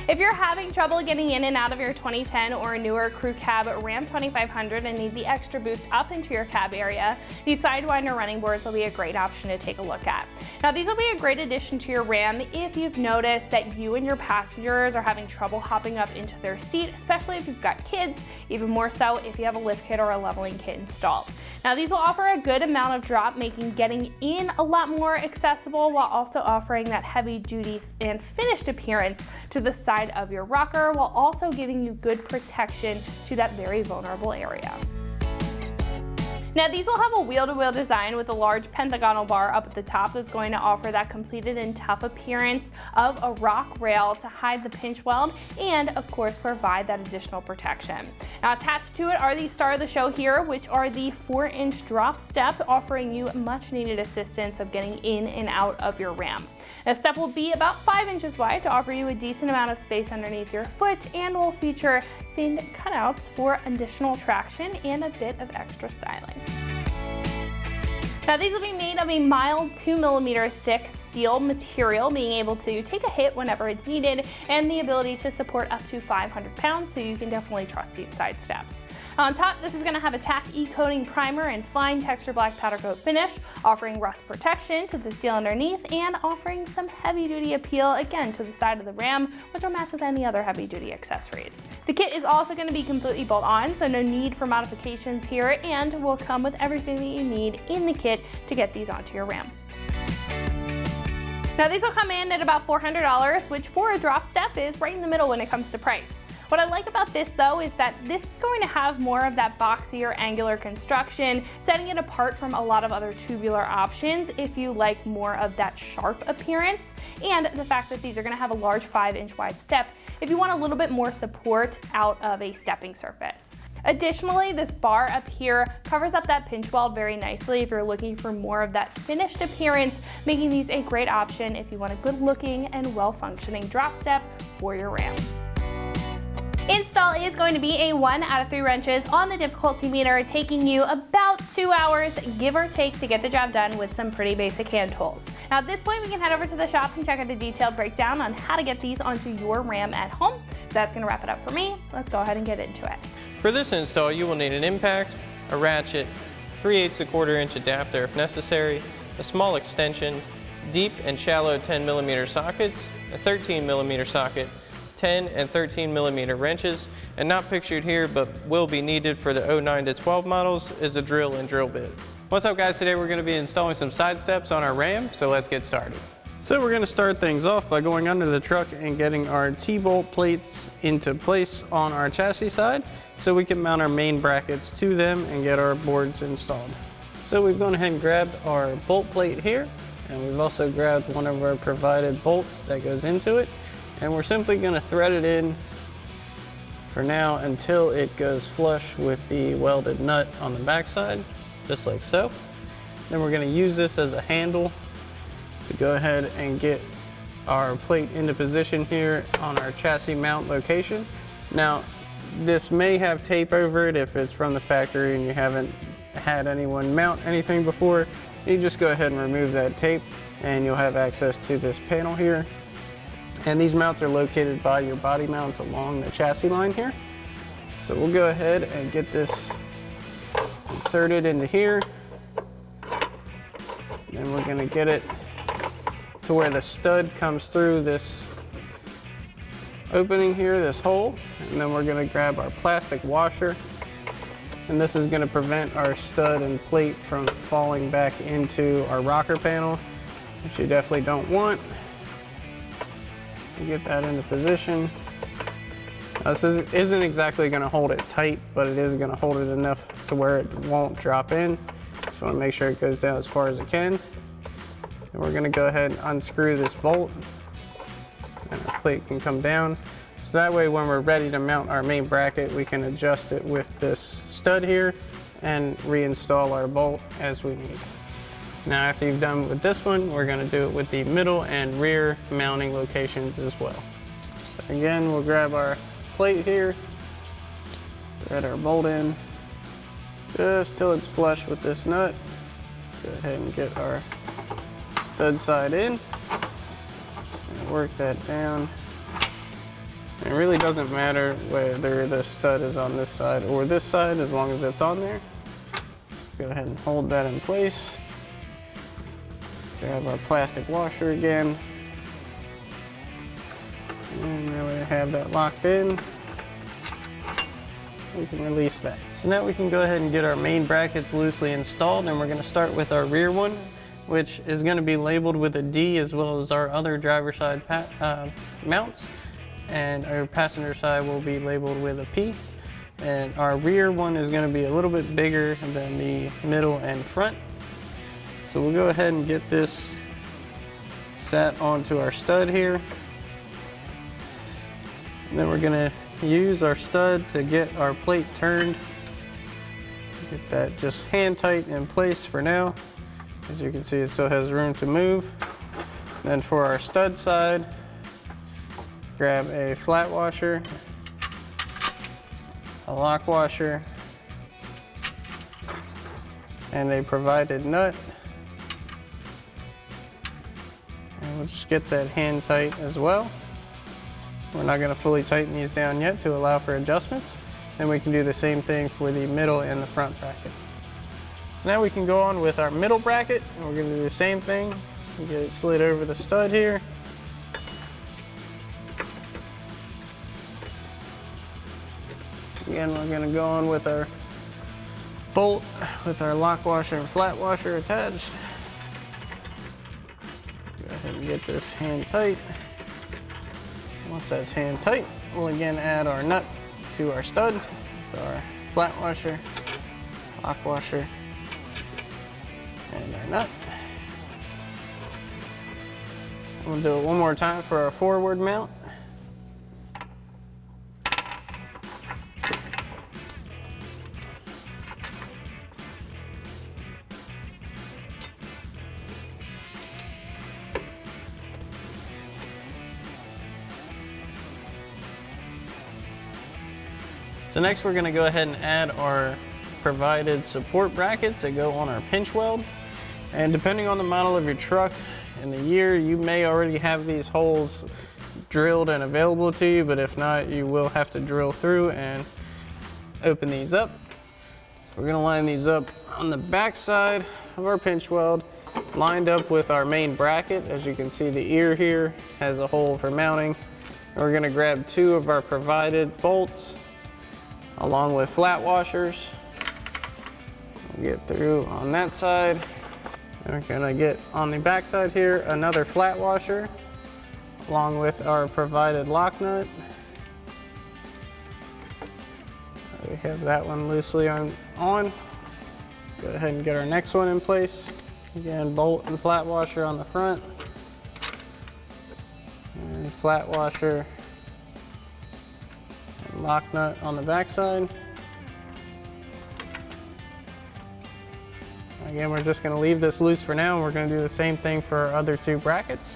If you're having trouble getting in and out of your 2010 or newer crew cab Ram 2500 and need the extra boost up into your cab area, these Sidewinder running boards will be a great option to take a look at. Now, these will be a great addition to your Ram if you've noticed that you and your passengers are having trouble hopping up into their seat, especially if you've got kids, even more so if you have a lift kit or a leveling kit installed. Now, these will offer a good amount of drop, making getting in a lot more accessible while also offering that heavy duty and finished appearance to the side of your rocker, while also giving you good protection to that very vulnerable area. Now, these will have a wheel-to-wheel design with a large pentagonal bar up at the top that's going to offer that completed and tough appearance of a rock rail to hide the pinch weld and, of course, provide that additional protection. Now, attached to it are the star of the show here, which are the 4-inch drop step, offering you much needed assistance of getting in and out of your Ram. The step will be about 5 inches wide to offer you a decent amount of space underneath your foot and will feature thin cutouts for additional traction and a bit of extra styling. Now, these will be made of a mild 2mm thick steel material, being able to take a hit whenever it's needed and the ability to support up to 500 pounds, so you can definitely trust these side steps. On top, this is going to have a tack e-coating primer and fine texture black powder coat finish, offering rust protection to the steel underneath and offering some heavy duty appeal again to the side of the Ram, which will match with any other heavy duty accessories. The kit is also going to be completely bolt on, so no need for modifications here, and will come with everything that you need in the kit to get these onto your Ram. Now, these will come in at about $400, which for a drop step is right in the middle when it comes to price. What I like about this though is that this is going to have more of that boxier angular construction, setting it apart from a lot of other tubular options if you like more of that sharp appearance, and the fact that these are going to have a large 5-inch wide step if you want a little bit more support out of a stepping surface. Additionally, this bar up here covers up that pinch weld very nicely if you're looking for more of that finished appearance, making these a great option if you want a good looking and well-functioning drop step for your Ram. Install is going to be a 1 out of 3 wrenches on the difficulty meter, taking you about 2 hours, give or take, to get the job done with some pretty basic hand tools. Now, at this point, we can head over to the shop and check out a detailed breakdown on how to get these onto your Ram at home. So that's going to wrap it up for me. Let's go ahead and get into it. For this install, you will need an impact, a ratchet, 3/8 inch adapter if necessary, a small extension, deep and shallow 10mm sockets, a 13mm socket, 10 and 13mm wrenches, and not pictured here but will be needed for the 09 to 12 models is a drill and drill bit. What's up, guys? Today we're going to be installing some side steps on our Ram, so let's get started. So we're going to start things off by going under the truck and getting our T-bolt plates into place on our chassis side so we can mount our main brackets to them and get our boards installed. So we've gone ahead and grabbed our bolt plate here, and we've also grabbed one of our provided bolts that goes into it, and we're simply going to thread it in for now until it goes flush with the welded nut on the backside, just like so. Then we're going to use this as a handle to go ahead and get our plate into position here on our chassis mount location. Now, this may have tape over it if it's from the factory and you haven't had anyone mount anything before. You just go ahead and remove that tape and you'll have access to this panel here. And these mounts are located by your body mounts along the chassis line here. So we'll go ahead and get this inserted into here. Then we're going to get it to where the stud comes through this opening here, this hole. And then we're going to grab our plastic washer. And this is going to prevent our stud and plate from falling back into our rocker panel, which you definitely don't want. Get that into position. This isn't exactly going to hold it tight, but it is going to hold it enough to where it won't drop in. Just want to make sure it goes down as far as it can. And we're going to go ahead and unscrew this bolt, and our plate can come down. So that way, when we're ready to mount our main bracket, we can adjust it with this stud here and reinstall our bolt as we need. Now, after you've done with this one, we're going to do it with the middle and rear mounting locations as well. So again, we'll grab our plate here, thread our bolt in just till it's flush with this nut. Go ahead and get our stud side in. Just going to work that down It really doesn't matter whether the stud is on this side or this side, as long as it's on there. Go ahead and hold that in place. Grab our plastic washer again. And now we have that locked in. We can release that. So now we can go ahead and get our main brackets loosely installed, and we're going to start with our rear one, which is going to be labeled with a D, as well as our other driver side mounts. And our passenger side will be labeled with a P. And our rear one is going to be a little bit bigger than the middle and front. So we'll go ahead and get this set onto our stud here. And then we're going to use our stud to get our plate turned. Get that just hand tight in place for now. As you can see, it still has room to move. Then for our stud side, grab a flat washer, a lock washer, and a provided nut. And we'll just get that hand tight as well. We're not going to fully tighten these down yet to allow for adjustments. Then we can do the same thing for the middle and the front bracket. So now we can go on with our middle bracket, and we're going to do the same thing. Get it slid over the stud here. Again, we're going to go on with our bolt with our lock washer and flat washer attached. Go ahead and get this hand tight. Once that's hand tight, we'll again add our nut to our stud with our flat washer, lock washer, and our nut. We'll do it one more time for our forward mount. So next we're going to go ahead and add our provided support brackets that go on our pinch weld. And depending on the model of your truck and the year, you may already have these holes drilled and available to you, but if not, you will have to drill through and open these up. We're going to line these up on the back side of our pinch weld, lined up with our main bracket. As you can see, the ear here has a hole for mounting. And we're going to grab 2 of our provided bolts along with flat washers. We'll get through on that side. And we're gonna get on the back side here another flat washer along with our provided lock nut. We have that one loosely on. Go ahead and get our next one in place. Again, bolt and flat washer on the front. And flat washer and lock nut on the back side. Again, we're just going to leave this loose for now, and we're going to do the same thing for our other 2 brackets.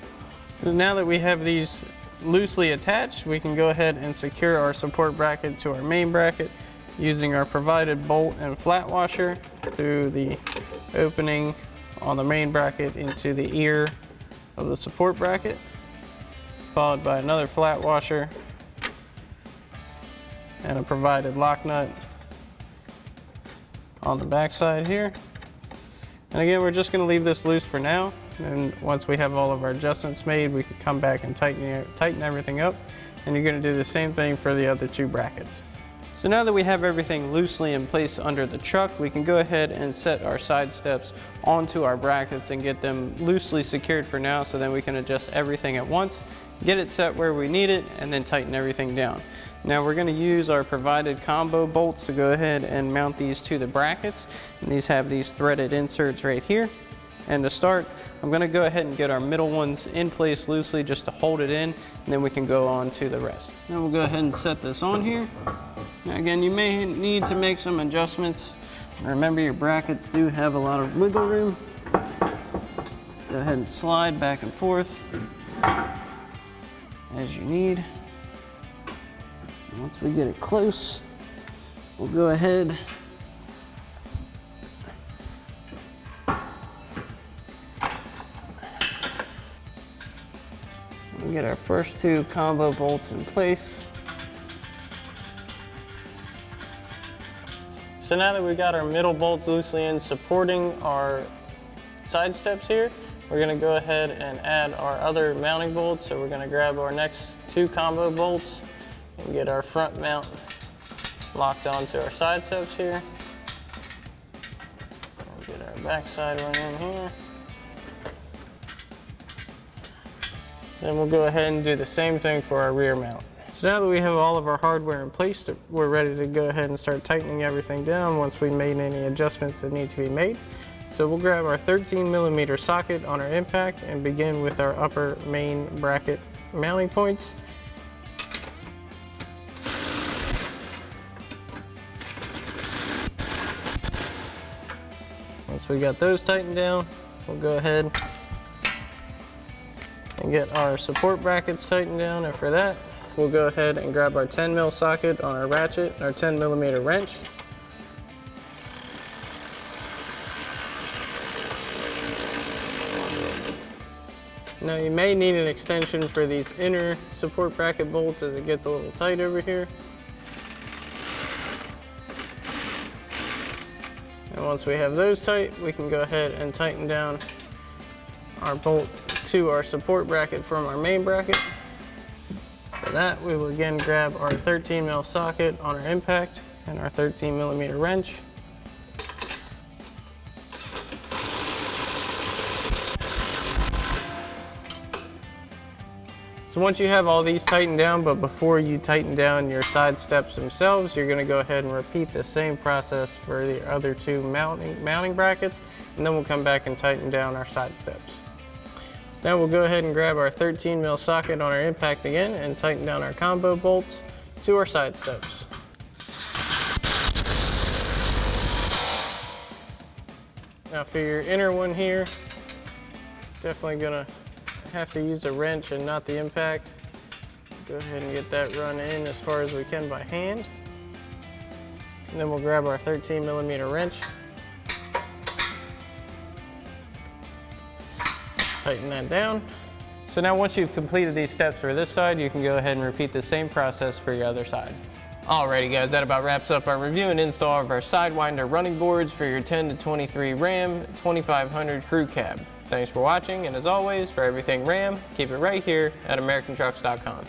So now that we have these loosely attached, we can go ahead and secure our support bracket to our main bracket using our provided bolt and flat washer through the opening on the main bracket into the ear of the support bracket, followed by another flat washer and a provided lock nut on the back side here. And again, we're just going to leave this loose for now, and once we have all of our adjustments made, we can come back and tighten everything up, and you're going to do the same thing for the other 2 brackets. So now that we have everything loosely in place under the truck, we can go ahead and set our side steps onto our brackets and get them loosely secured for now, so then we can adjust everything at once, get it set where we need it, and then tighten everything down. Now we're going to use our provided combo bolts to go ahead and mount these to the brackets. And these have these threaded inserts right here. And to start, I'm going to go ahead and get our middle ones in place loosely just to hold it in, and then we can go on to the rest. Now we'll go ahead and set this on here. Now again, you may need to make some adjustments. Remember, your brackets do have a lot of wiggle room. Go ahead and slide back and forth as you need. Once we get it close, we'll go ahead and get our first 2 combo bolts in place. So now that we got our middle bolts loosely in supporting our side steps here, we're gonna go ahead and add our other mounting bolts. So we're gonna grab our next 2 combo bolts and get our front mount locked onto our side steps here. And get our back side one in here. Then we'll go ahead and do the same thing for our rear mount. So now that we have all of our hardware in place, we're ready to go ahead and start tightening everything down once we made any adjustments that need to be made. So we'll grab our 13mm socket on our impact and begin with our upper main bracket mounting points. Once we got those tightened down, we'll go ahead and get our support brackets tightened down, and for that, we'll go ahead and grab our 10mm socket on our ratchet and our 10mm wrench. Now you may need an extension for these inner support bracket bolts as it gets a little tight over here. And once we have those tight, we can go ahead and tighten down our bolt to our support bracket from our main bracket. For that, we will again grab our 13mm socket on our impact and our 13mm wrench. So once you have all these tightened down, but before you tighten down your side steps themselves, you're going to go ahead and repeat the same process for the other 2 mounting brackets, and then we'll come back and tighten down our side steps. So now we'll go ahead and grab our 13mm socket on our impact again and tighten down our combo bolts to our side steps. Now for your inner one here, definitely gonna have to use a wrench and not the impact. Go ahead and get that run in as far as we can by hand. And then we'll grab our 13mm wrench. Tighten that down. So now once you've completed these steps for this side, you can go ahead and repeat the same process for your other side. Alrighty guys, that about wraps up our review and install of our Sidewinder running boards for your 10 to 23 Ram 2500 crew cab. Thanks for watching, and as always, for everything Ram, keep it right here at AmericanTrucks.com.